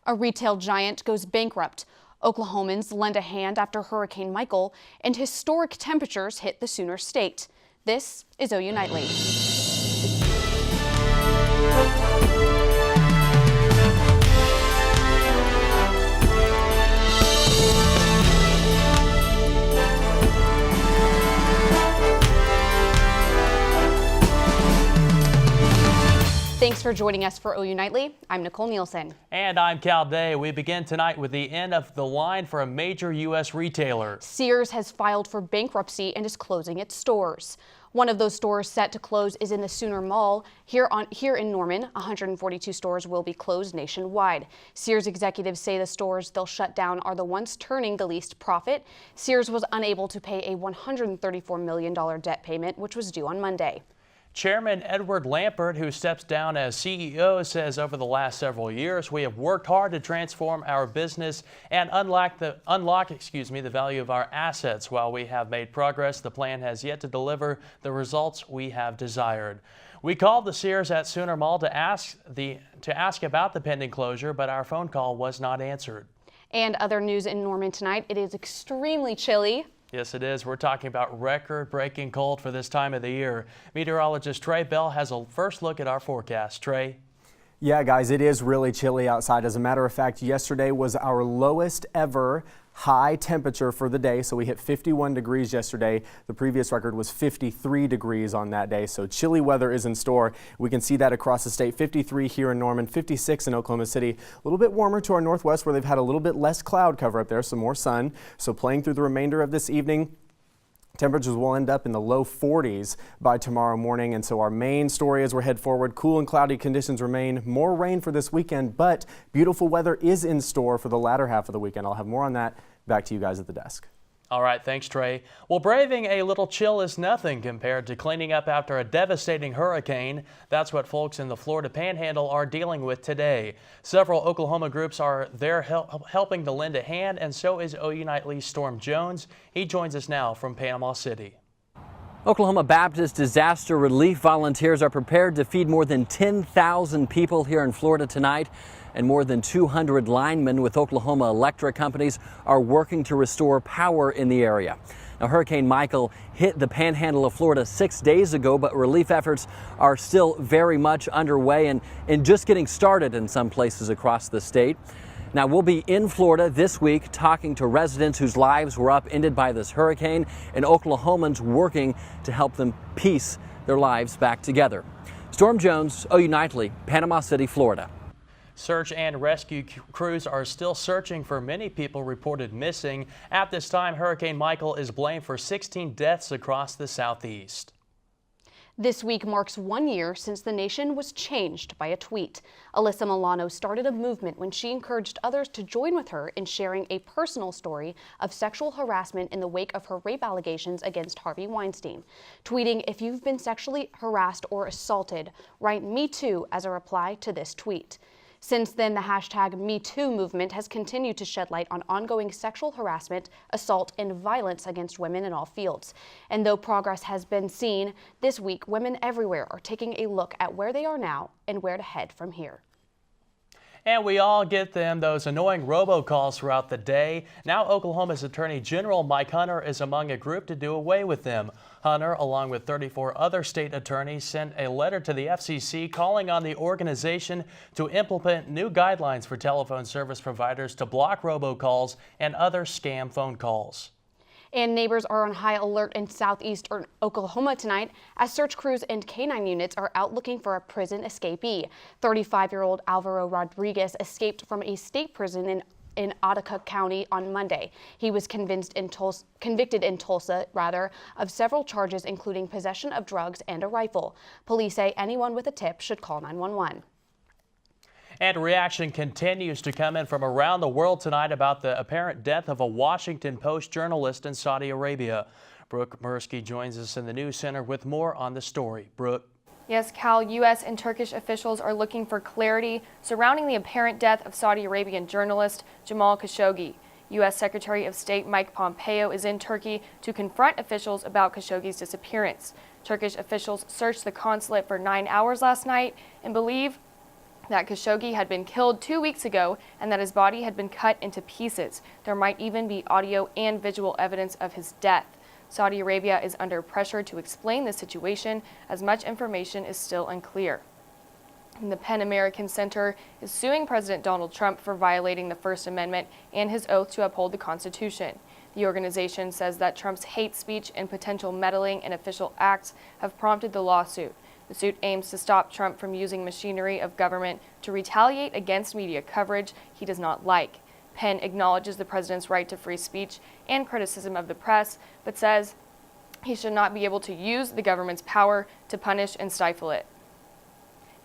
A retail giant goes bankrupt. Oklahomans lend a hand after Hurricane Michael, and historic temperatures hit the Sooner State. This is OU Nightly. Thanks for joining us for OU Nightly. I'm Nicole Nielsen. And I'm Cal Day. We begin tonight with the end of the line for a major U.S. retailer. Sears has filed for bankruptcy and is closing its stores. One of those stores set to close is in the Sooner Mall. Here in Norman, 142 stores will be closed nationwide. Sears executives say the stores they'll shut down are the ones turning the least profit. Sears was unable to pay a $134 million debt payment, which was due on Monday. Chairman Edward Lampert, who steps down as CEO, says over the last several years we have worked hard to transform our business and unlock the value of our assets. While we have made progress, the plan has yet to deliver the results we have desired. We called the Sears at Sooner Mall to ask about the pending closure, but our phone call was not answered. And other news in Norman tonight, it is extremely chilly. Yes, it is. We're talking about record-breaking cold for this time of the year. Meteorologist Trey Bell has a first look at our forecast. Trey? Yeah, guys, it is really chilly outside. As a matter of fact, yesterday was our lowest ever high temperature for the day. So we hit 51 degrees yesterday. The previous record was 53 degrees on that day. So chilly weather is in store. We can see that across the state. 53 here in Norman, 56 in Oklahoma City. A little bit warmer to our northwest where they've had a little bit less cloud cover up there, some more sun. So playing through the remainder of this evening, temperatures will end up in the low 40s by tomorrow morning. And so our main story as we head forward, cool and cloudy conditions remain. More rain for this weekend, but beautiful weather is in store for the latter half of the weekend. I'll have more on that. Back to you guys at the desk. All right, thanks, Trey. Well, braving a little chill is nothing compared to cleaning up after a devastating hurricane. That's what folks in the Florida Panhandle are dealing with today. Several Oklahoma groups are there helping to lend a hand, and so is OU Nightly's Storme Jones. He joins us now from Panama City. Oklahoma Baptist disaster relief volunteers are prepared to feed more than 10,000 people here in Florida tonight. And more than 200 linemen with Oklahoma electric companies are working to restore power in the area. Now, Hurricane Michael hit the panhandle of Florida 6 days ago, but relief efforts are still very much underway and just getting started in some places across the state. Now, we'll be in Florida this week talking to residents whose lives were upended by this hurricane and Oklahomans working to help them piece their lives back together. Storme Jones, OU Nightly, Panama City, Florida. Search and rescue crews are still searching for many people reported missing. At this time, Hurricane Michael is blamed for 16 deaths across the southeast. This week marks 1 year since the nation was changed by a tweet. Alyssa Milano started a movement when she encouraged others to join with her in sharing a personal story of sexual harassment in the wake of her rape allegations against Harvey Weinstein. Tweeting, "If you've been sexually harassed or assaulted, write Me Too" as a reply to this tweet. Since then, the hashtag #MeToo movement has continued to shed light on ongoing sexual harassment, assault, and violence against women in all fields. And though progress has been seen, this week women everywhere are taking a look at where they are now and where to head from here. And we all get them, those annoying robocalls throughout the day. Now Oklahoma's Attorney General Mike Hunter is among a group to do away with them. Hunter, along with 34 other state attorneys, sent a letter to the FCC calling on the organization to implement new guidelines for telephone service providers to block robocalls and other scam phone calls. And neighbors are on high alert in southeastern Oklahoma tonight as search crews and canine units are out looking for a prison escapee. 35-year-old Alvaro Rodriguez escaped from a state prison in Ottoka County on Monday. He was convicted in Tulsa of several charges, including possession of drugs and a rifle. Police say anyone with a tip should call 911. And reaction continues to come in from around the world tonight about the apparent death of a Washington Post journalist in Saudi Arabia. Brooke Murski joins us in the News Center with more on the story. Brooke. Yes, Cal, U.S. and Turkish officials are looking for clarity surrounding the apparent death of Saudi Arabian journalist Jamal Khashoggi. U.S. Secretary of State Mike Pompeo is in Turkey to confront officials about Khashoggi's disappearance. Turkish officials searched the consulate for 9 hours last night and believe that Khashoggi had been killed 2 weeks ago and that his body had been cut into pieces. There might even be audio and visual evidence of his death. Saudi Arabia is under pressure to explain the situation, as much information is still unclear. And the PEN American Center is suing President Donald Trump for violating the First Amendment and his oath to uphold the Constitution. The organization says that Trump's hate speech and potential meddling in official acts have prompted the lawsuit. The suit aims to stop Trump from using machinery of government to retaliate against media coverage he does not like. PEN acknowledges the president's right to free speech and criticism of the press, but says he should not be able to use the government's power to punish and stifle it.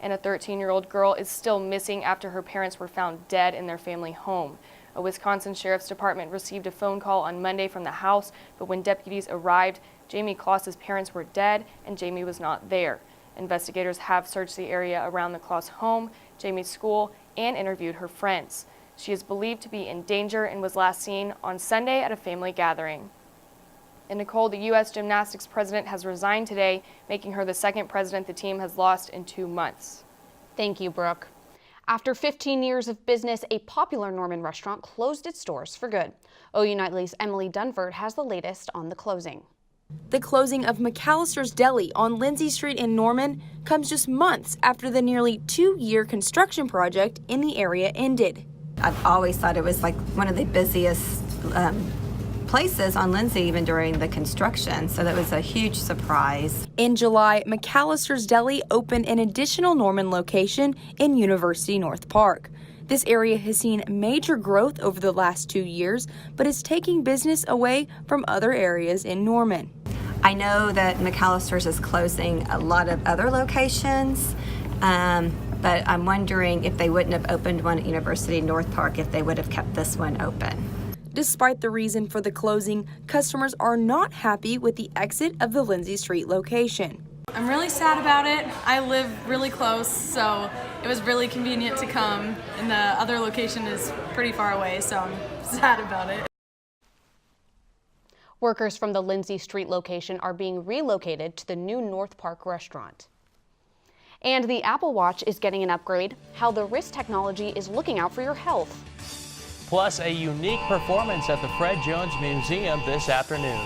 And a 13-year-old girl is still missing after her parents were found dead in their family home. A Wisconsin Sheriff's Department received a phone call on Monday from the house, but when deputies arrived, Jamie Kloss's parents were dead and Jamie was not there. Investigators have searched the area around the Kloss home, Jamie's school, and interviewed her friends. She is believed to be in danger and was last seen on Sunday at a family gathering. And Nicole, the U.S. gymnastics president, has resigned today, making her the second president the team has lost in 2 months. Thank you, Brooke. After 15 years of business, a popular Norman restaurant closed its doors for good. OU Nightly's Emily Dunford has the latest on the closing. The closing of McAllister's Deli on Lindsay Street in Norman comes just months after the nearly 2-year construction project in the area ended. I've always thought it was like one of the busiest places on Lindsay, even during the construction, so that was a huge surprise. In July, McAllister's Deli opened an additional Norman location in University North Park. This area has seen major growth over the last 2 years, but is taking business away from other areas in Norman. I know that McAllister's is closing a lot of other locations, but I'm wondering if they wouldn't have opened one at University North Park if they would have kept this one open. Despite the reason for the closing, customers are not happy with the exit of the Lindsay Street location. I'm really sad about it. I live really close, so it was really convenient to come, and the other location is pretty far away, so I'm sad about it. Workers from the Lindsay Street location are being relocated to the new North Park restaurant. And the Apple Watch is getting an upgrade, how the wrist technology is looking out for your health. Plus a unique performance at the Fred Jones Museum this afternoon.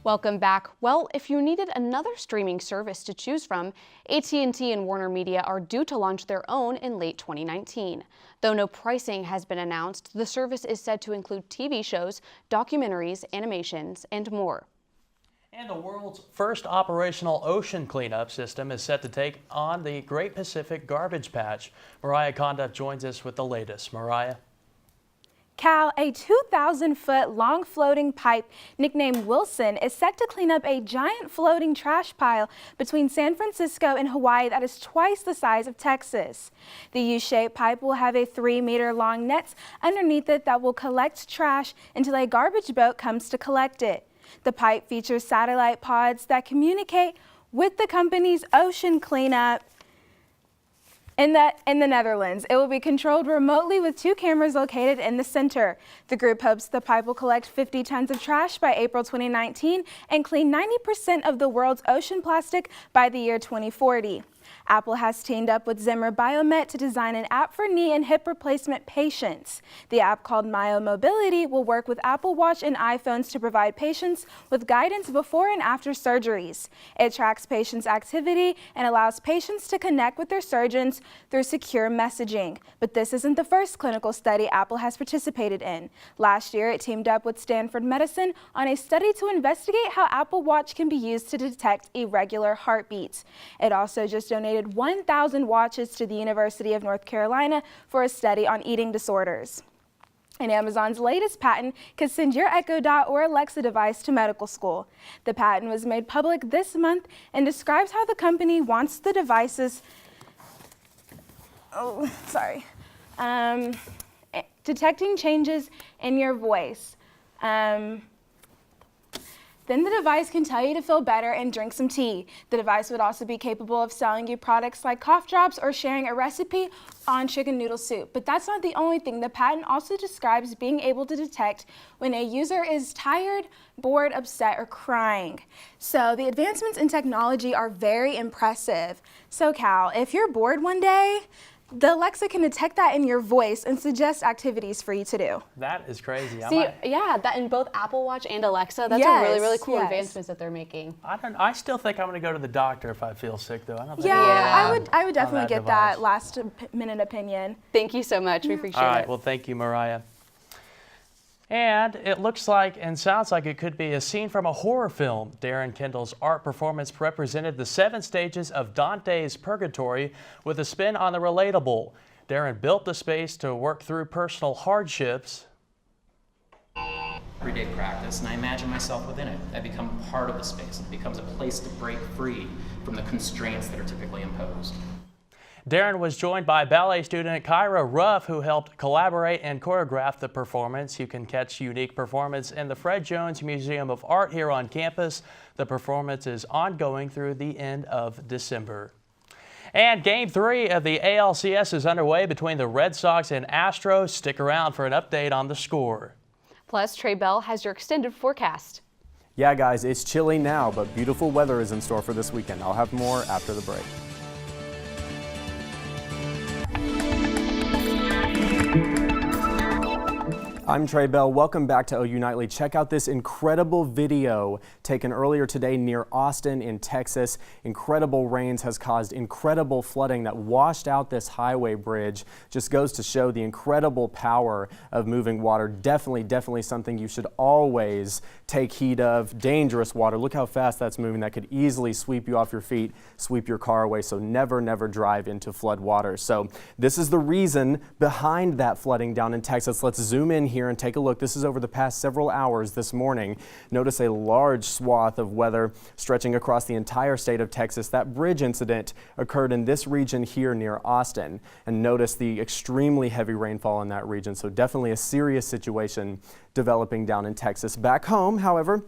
Welcome back. Well, if you needed another streaming service to choose from, AT&T and Warner Media are due to launch their own in late 2019. Though no pricing has been announced, the service is said to include TV shows, documentaries, animations, and more. And the world's first operational ocean cleanup system is set to take on the Great Pacific Garbage Patch. Mariah Conduff joins us with the latest. Mariah? Cal, a 2,000-foot long floating pipe nicknamed Wilson is set to clean up a giant floating trash pile between San Francisco and Hawaii that is twice the size of Texas. The U-shaped pipe will have a 3-meter-long net underneath it that will collect trash until a garbage boat comes to collect it. The pipe features satellite pods that communicate with the company's ocean cleanup in the Netherlands. It will be controlled remotely with 2 cameras located in the center. The group hopes the pipe will collect 50 tons of trash by April 2019 and clean 90% of the world's ocean plastic by the year 2040. Apple has teamed up with Zimmer Biomet to design an app for knee and hip replacement patients. The app, called Myo Mobility, will work with Apple Watch and iPhones to provide patients with guidance before and after surgeries. It tracks patients' activity and allows patients to connect with their surgeons through secure messaging. But this isn't the first clinical study Apple has participated in. Last year, it teamed up with Stanford Medicine on a study to investigate how Apple Watch can be used to detect irregular heartbeats. It also just donated 1,000 watches to the University of North Carolina for a study on eating disorders. And Amazon's latest patent can send your Echo Dot or Alexa device to medical school. The patent was made public this month and describes how the company wants the devices detecting changes in your voice. Then the device can tell you to feel better and drink some tea. The device would also be capable of selling you products like cough drops or sharing a recipe on chicken noodle soup. But that's not the only thing. The patent also describes being able to detect when a user is tired, bored, upset, or crying. So the advancements in technology are very impressive. So Cal, if you're bored one day, the Alexa can detect that in your voice and suggest activities for you to do. That is crazy. See, yeah, that in both Apple Watch and Alexa, that's a really, really cool advancements that they're making. I still think I'm going to go to the doctor if I feel sick, though. I don't think I would definitely get that last minute opinion. Thank you so much. We appreciate it. All right, well, thank you, Mariah. And it looks like and sounds like it could be a scene from a horror film. Darren Kendall's art performance represented the 7 stages of Dante's Purgatory with a spin on the relatable. Darren built the space to work through personal hardships. Everyday practice, and I imagine myself within it. I become part of the space. It becomes a place to break free from the constraints that are typically imposed. Darren was joined by ballet student Kyra Ruff, who helped collaborate and choreograph the performance. You can catch unique performance in the Fred Jones Museum of Art here on campus. The performance is ongoing through the end of December. And Game 3 of the ALCS is underway between the Red Sox and Astros. Stick around for an update on the score. Plus, Trey Bell has your extended forecast. Yeah, guys, it's chilly now, but beautiful weather is in store for this weekend. I'll have more after the break. I'm Trey Bell. Welcome back to OU Nightly. Check out this incredible video taken earlier today near Austin in Texas. Incredible rains has caused incredible flooding that washed out this highway bridge. Just goes to show the incredible power of moving water. Definitely something you should always take heed of. Dangerous water. Look how fast that's moving. That could easily sweep you off your feet, sweep your car away. So never drive into flood water. So this is the reason behind that flooding down in Texas. Let's zoom in here and take a look. This is over the past several hours this morning. Notice a large swath of weather stretching across the entire state of Texas. That bridge incident occurred in this region here near Austin. And notice the extremely heavy rainfall in that region. So definitely a serious situation developing down in Texas. Back home, however,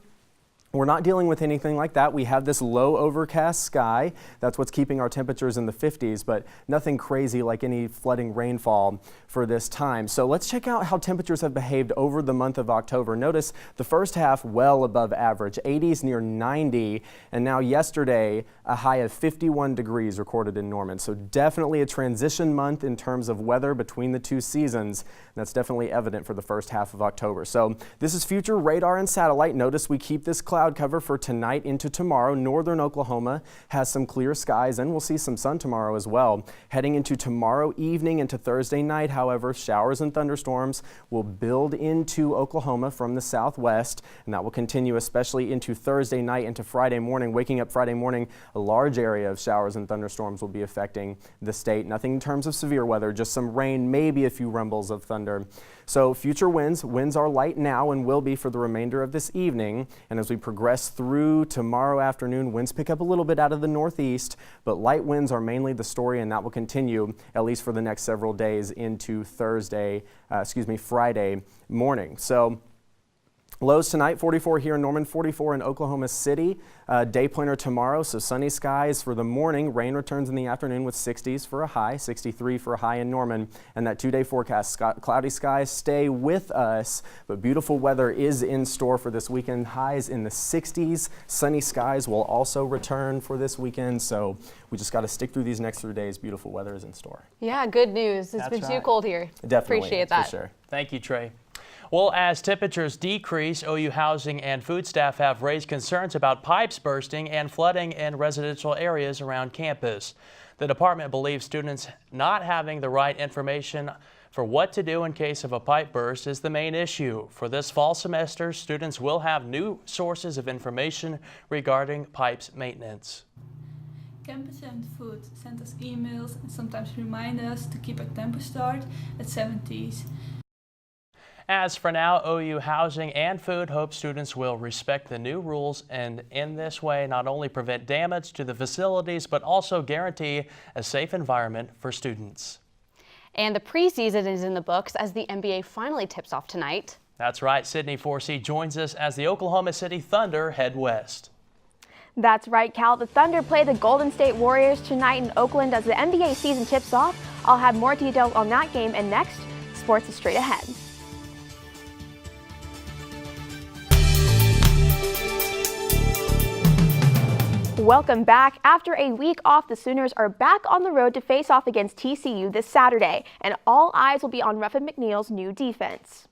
we're not dealing with anything like that. We have this low overcast sky. That's what's keeping our temperatures in the 50s, but nothing crazy like any flooding rainfall for this time. So let's check out how temperatures have behaved over the month of October. Notice the first half well above average, 80s near 90, and now yesterday a high of 51 degrees recorded in Norman. So definitely a transition month in terms of weather between the two seasons. And that's definitely evident for the first half of October. So this is future radar and satellite. Notice we keep this cloud cover for tonight into tomorrow. Northern Oklahoma has some clear skies, and we'll see some sun tomorrow as well. Heading into tomorrow evening into Thursday night, however, showers and thunderstorms will build into Oklahoma from the southwest, and that will continue especially into Thursday night into Friday morning. Waking up Friday morning, a large area of showers and thunderstorms will be affecting the state. Nothing in terms of severe weather, just some rain, maybe a few rumbles of thunder. So future winds are light now and will be for the remainder of this evening. And as we progress through tomorrow afternoon, winds pick up a little bit out of the northeast, but light winds are mainly the story, and that will continue at least for the next several days into Friday morning. So lows tonight, 44 here in Norman, 44 in Oklahoma City. Day pointer tomorrow, so sunny skies for the morning. Rain returns in the afternoon with 60s for a high, 63 for a high in Norman. And that 2-day forecast, cloudy skies stay with us, but beautiful weather is in store for this weekend. Highs in the 60s. Sunny skies will also return for this weekend, so we just got to stick through these next 3 days. Beautiful weather is in store. Yeah, good news. It's been too cold here. Definitely. Appreciate that. For sure. Thank you, Trey. Well, as temperatures decrease, OU housing and food staff have raised concerns about pipes bursting and flooding in residential areas around campus. The department believes students not having the right information for what to do in case of a pipe burst is the main issue. For this fall semester, students will have new sources of information regarding pipes maintenance. Campus and food send us emails and sometimes remind us to keep our temper start at 70s. As for now, OU Housing and Food hopes students will respect the new rules and in this way not only prevent damage to the facilities but also guarantee a safe environment for students. And the preseason is in the books as the NBA finally tips off tonight. That's right. Sydney Forsee joins us as the Oklahoma City Thunder head west. That's right, Cal. The Thunder play the Golden State Warriors tonight in Oakland as the NBA season tips off. I'll have more details on that game, and next, sports is straight ahead. Welcome back. After a week off, the Sooners are back on the road to face off against TCU this Saturday, and all eyes will be on Ruffin McNeil's new defense.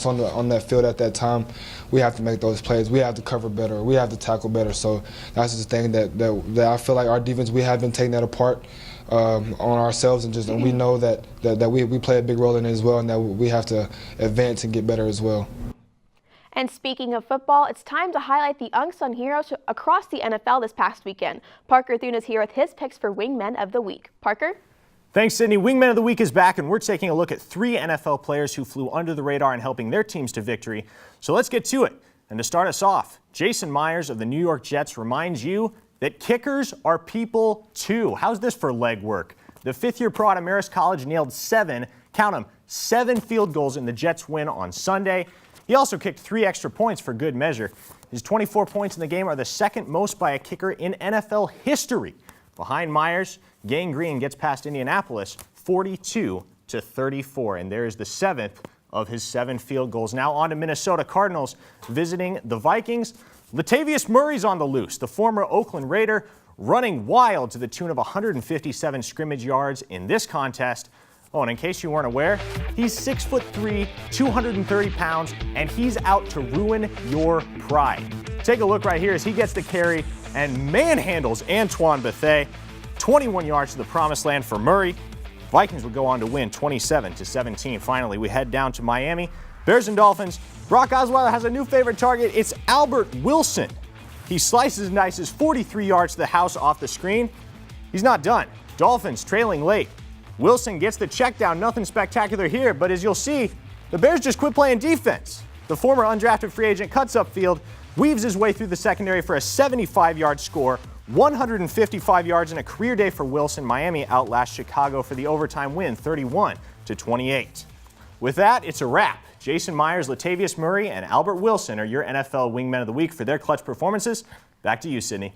On that field at that time, we have to make those plays. We have to cover better. We have to tackle better. So that's the thing that I feel like our defense, we have been taking that apart on ourselves, and we know that we play a big role in it as well, and that we have to advance and get better as well. And speaking of football, it's time to highlight the unsung heroes across the NFL this past weekend. Parker Thune is here with his picks for Wingmen of the Week. Parker? Thanks, Sydney. Wingmen of the Week is back, and we're taking a look at 3 NFL players who flew under the radar and helping their teams to victory. So let's get to it. And to start us off, Jason Myers of the New York Jets reminds you that kickers are people too. How's this for leg work? The 5th-year pro out of Marist College nailed 7 field goals in the Jets' win on Sunday. He also kicked 3 extra points for good measure. His 24 points in the game are the second most by a kicker in NFL history. Behind Myers, Gang Green gets past Indianapolis 42-34, and there is the 7th of his 7 field goals. Now on to Minnesota Cardinals visiting the Vikings. Latavius Murray's on the loose, the former Oakland Raider, running wild to the tune of 157 scrimmage yards in this contest. Oh, and in case you weren't aware, he's 6'3", 230 pounds, and he's out to ruin your pride. Take a look right here as he gets the carry and manhandles Antoine Bethea. 21 yards to the promised land for Murray. Vikings would go on to win 27-17. Finally, we head down to Miami. Bears and Dolphins. Brock Osweiler has a new favorite target. It's Albert Wilson. He slices and dices 43 yards to the house off the screen. He's not done. Dolphins trailing late. Wilson gets the check down. Nothing spectacular here, but as you'll see, the Bears just quit playing defense. The former undrafted free agent cuts upfield, weaves his way through the secondary for a 75-yard score, 155 yards in a career day for Wilson. Miami outlasts Chicago for the overtime win, 31-28. With that, it's a wrap. Jason Myers, Latavius Murray, and Albert Wilson are your NFL Wingmen of the Week for their clutch performances. Back to you, Sydney.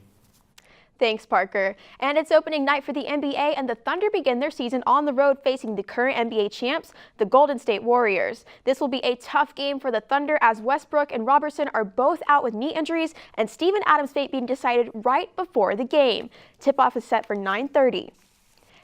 Thanks, Parker. And it's opening night for the NBA, and the Thunder begin their season on the road facing the current NBA champs, the Golden State Warriors. This will be a tough game for the Thunder as Westbrook and Robertson are both out with knee injuries, and Steven Adams' fate being decided right before the game. Tip-off is set for 9:30.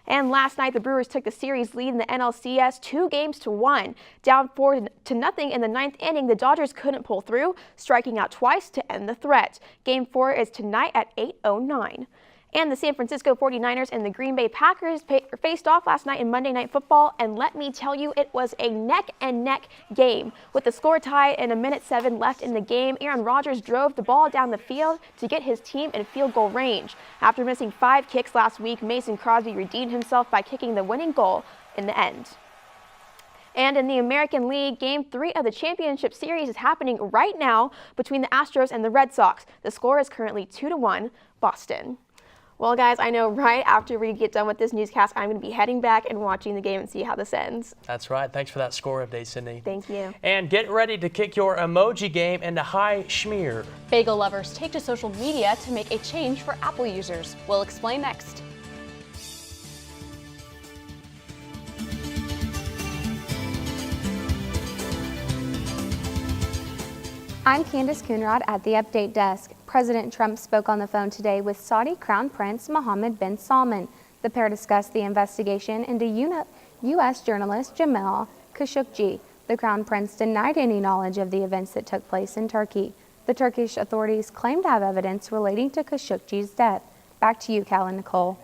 And last night, the Brewers took the series lead in the NLCS 2-1. Down 4-0 in the 9th inning, the Dodgers couldn't pull through, striking out twice to end the threat. Game 4 is tonight at 8:09. And the San Francisco 49ers and the Green Bay Packers faced off last night in Monday Night Football, and let me tell you, it was a neck-and-neck game. With the score tied and 1:07 left in the game, Aaron Rodgers drove the ball down the field to get his team in field goal range. After missing 5 kicks last week, Mason Crosby redeemed himself by kicking the winning goal in the end. And in the American League, Game 3 of the championship series is happening right now between the Astros and the Red Sox. The score is currently 2-1 Boston. Well, guys, I know right after we get done with this newscast, I'm going to be heading back and watching the game and see how this ends. That's right. Thanks for that score update, Sydney. Thank you. And get ready to kick your emoji game into high schmear. Bagel lovers take to social media to make a change for Apple users. We'll explain next. I'm Candace Coonrod at the Update Desk. President Trump spoke on the phone today with Saudi Crown Prince Mohammed bin Salman. The pair discussed the investigation into U.S. journalist Jamal Khashoggi. The Crown Prince denied any knowledge of the events that took place in Turkey. The Turkish authorities claim to have evidence relating to Khashoggi's death. Back to you, Cal and Nicole.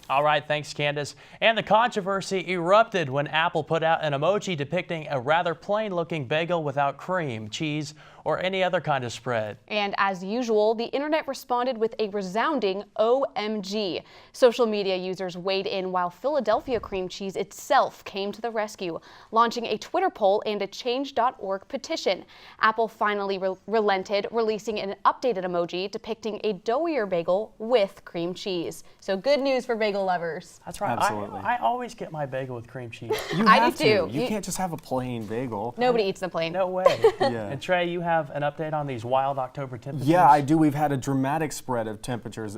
All right, thanks, Candace. And the controversy erupted when Apple put out an emoji depicting a rather plain-looking bagel without cream, cheese, or any other kind of spread. And as usual, the internet responded with a resounding OMG. Social media users weighed in while Philadelphia cream cheese itself came to the rescue, launching a Twitter poll and a change.org petition. Apple finally relented, releasing an updated emoji depicting a doughier bagel with cream cheese. So good news for bagel lovers. That's right. Absolutely. I always get my bagel with cream cheese. I do too. You can't just have a plain bagel. Nobody eats the plain. No way. Yeah. And Trey, you have an update on these wild October temperatures? Yeah, I do. We've had a dramatic spread of temperatures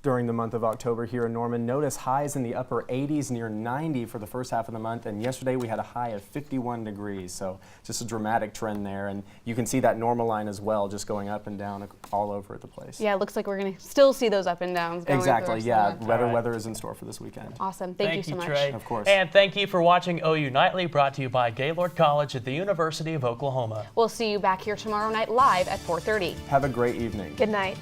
during the month of October here in Norman. Notice highs in the upper 80s, near 90 for the first half of the month, and yesterday we had a high of 51 degrees, so just a dramatic trend there. And you can see that normal line as well, just going up and down all over the place. Yeah, it looks like we're going to still see those up and downs. Going Exactly, yeah. Right. Weather is in store for this weekend. Awesome. Thank you so much. Trey. Of course. And thank you for watching OU Nightly, brought to you by Gaylord College at the University of Oklahoma. We'll see you back here tomorrow night live at 4:30. Have a great evening. Good night.